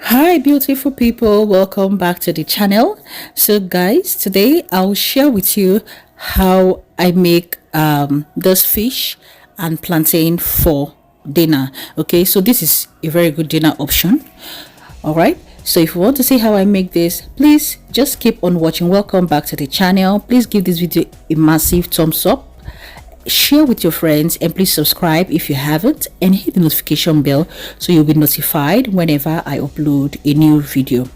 Hi beautiful people, welcome back to the channel. So guys, today I'll share with you how I make this fish and plantain for dinner. Okay, so this is a very good dinner option. All right, so if you want to see how I make this, please just keep on watching. Welcome back to the channel. Please give this video a massive thumbs up, share with your friends, and please subscribe if you haven't, and hit the notification bell so you'll be notified whenever I upload a new video.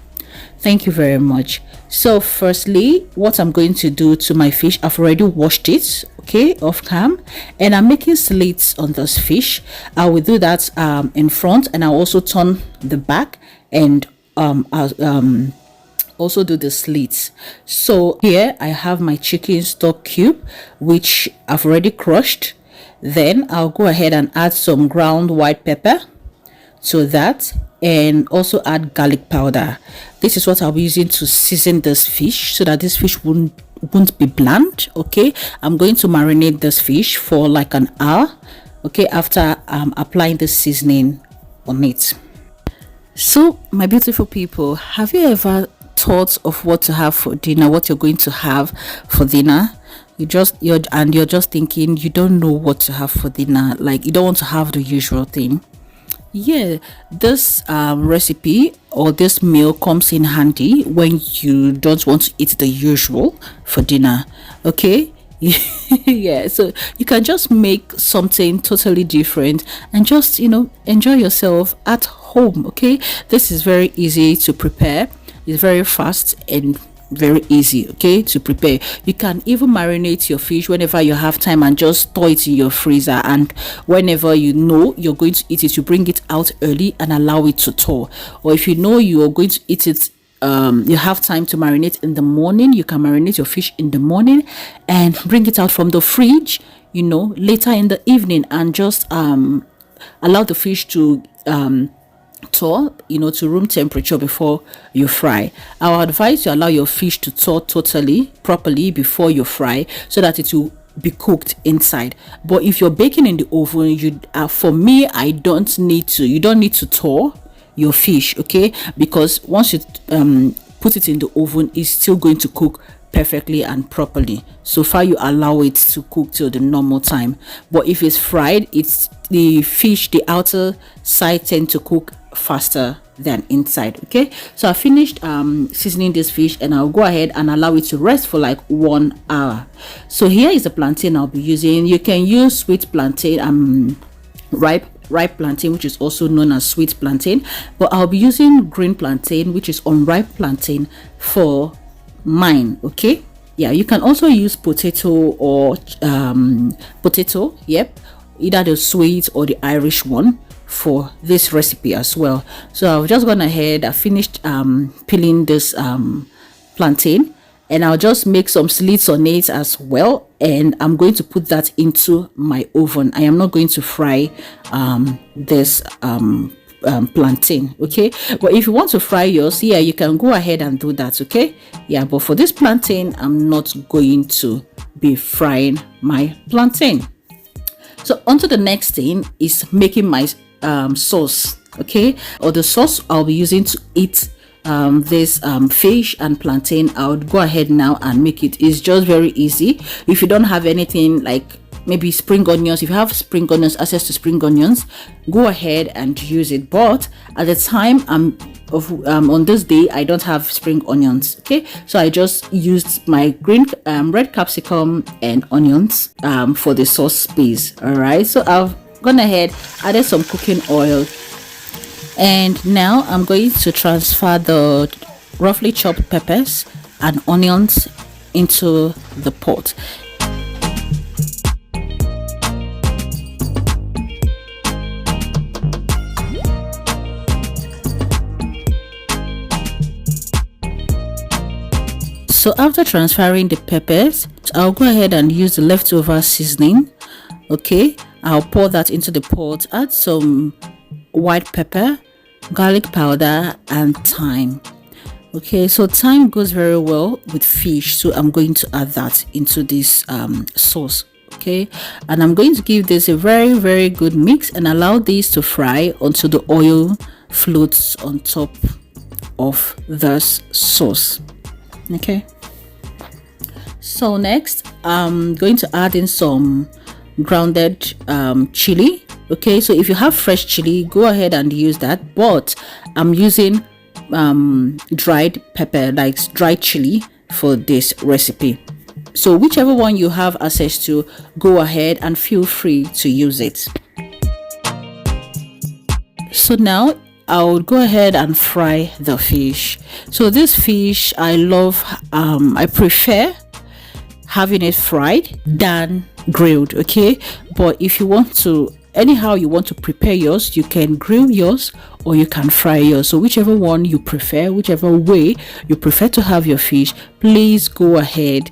Thank you very much. So firstly, what I'm going to do to my fish, I've already washed it, okay, off cam, and I'm making slits on this fish. I will do that in front, and I'll also turn the back and also do the slits. So here I have my chicken stock cube, which I've already crushed. Then I'll go ahead and add some ground white pepper to that, and also add garlic powder. This is what I'll be using to season this fish so that this fish won't be bland. Okay, I'm going to marinate this fish for like an hour, okay, after applying the seasoning on it. So my beautiful people, have you ever thought of what to have for dinner, what you're going to have for dinner? You're just thinking you don't know what to have for dinner, like you don't want to have the usual thing. Yeah, this recipe or this meal comes in handy when you don't want to eat the usual for dinner. Okay, yeah, so you can just make something totally different and just enjoy yourself at home. Okay, this is very easy to prepare, it's very fast and very easy, okay, to prepare. You can even marinate your fish whenever you have time and just store it in your freezer, and whenever you know you're going to eat it, you bring it out early and allow it to thaw. Or if you know you are going to eat it, you have time to marinate in the morning, you can marinate your fish in the morning and bring it out from the fridge later in the evening, and just allow the fish to thaw to room temperature before you fry. I would advise you allow your fish to thaw totally properly before you fry, so that it will be cooked inside. But if you're baking in the oven, for me, you don't need to thaw your fish, okay, because once you put it in the oven, it's still going to cook perfectly and properly. So far you allow it to cook till the normal time. But if it's fried, it's the fish, the outer side tend to cook faster than inside. Okay, so I finished seasoning this fish, and I'll go ahead and allow it to rest for like 1 hour. So here is the plantain I'll be using. You can use sweet plantain, ripe plantain, which is also known as sweet plantain, but I'll be using green plantain, which is unripe plantain, for mine. Okay, yeah, you can also use potato or potato, yep, either the sweet or the Irish one for this recipe as well. So I've just gone ahead, I finished peeling this plantain, and I'll just make some slits on it as well, and I'm going to put that into my oven. I am not going to fry this plantain, okay, but if you want to fry yours, yeah, you can go ahead and do that, okay, yeah, but for this plantain, I'm not going to be frying my plantain. So on to the next thing is making my sauce, okay, or the sauce I'll be using to eat this fish and plantain. I would go ahead now and make it. It's just very easy. If you don't have anything like maybe spring onions, if you have spring onions, access to spring onions, go ahead and use it. But at the time on this day, I don't have spring onions, okay, so I just used my green red capsicum and onions for the sauce base. All right, so I've gone ahead, added some cooking oil, and now I'm going to transfer the roughly chopped peppers and onions into the pot. So after transferring the peppers, I'll go ahead and use the leftover seasoning. Okay, I'll pour that into the pot, add some white pepper, garlic powder, and thyme. Okay, so thyme goes very well with fish, so I'm going to add that into this sauce. Okay, and I'm going to give this a very good mix and allow this to fry until the oil floats on top of this sauce. Okay, so next I'm going to add in some grounded chili. Okay, so if you have fresh chili, go ahead and use that, but I'm using dried pepper, like dried chili, for this recipe. So whichever one you have access to, go ahead and feel free to use it. So now I'll go ahead and fry the fish. So this fish, I prefer having it fried than grilled. Okay, but if you want to, anyhow you want to prepare yours, you can grill yours or you can fry yours. So whichever one you prefer, whichever way you prefer to have your fish, please go ahead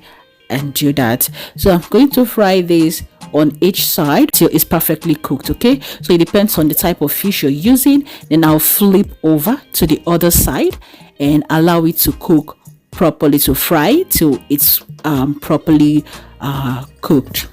and do that. So I'm going to fry this on each side till it's perfectly cooked. Okay, so it depends on the type of fish you're using. Then I'll flip over to the other side and allow it to cook properly, to fry till it's properly cooked.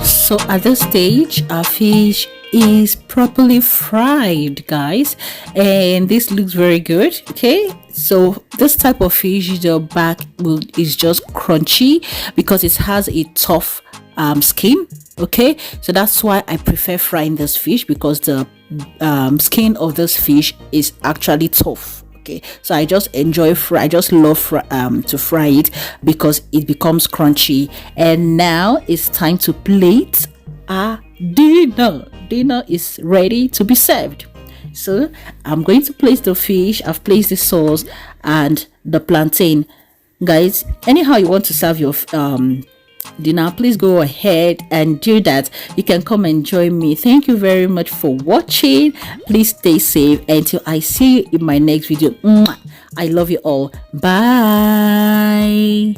So at this stage, our fish is properly fried, guys, and this looks very good. Okay, so this type of fish, the back is just crunchy because it has a tough skin. Okay, so that's why I prefer frying this fish, because the skin of this fish is actually tough. Okay, so I just enjoy I just love to fry it because it becomes crunchy. And now it's time to plate our dinner. Dinner is ready to be served. So I'm going to place the fish. I've placed the sauce and the plantain. Guys, anyhow you want to serve your dinner, please go ahead and do that. You can come and join me. Thank you very much for watching. Please stay safe until I see you in my next video. I love you all. Bye.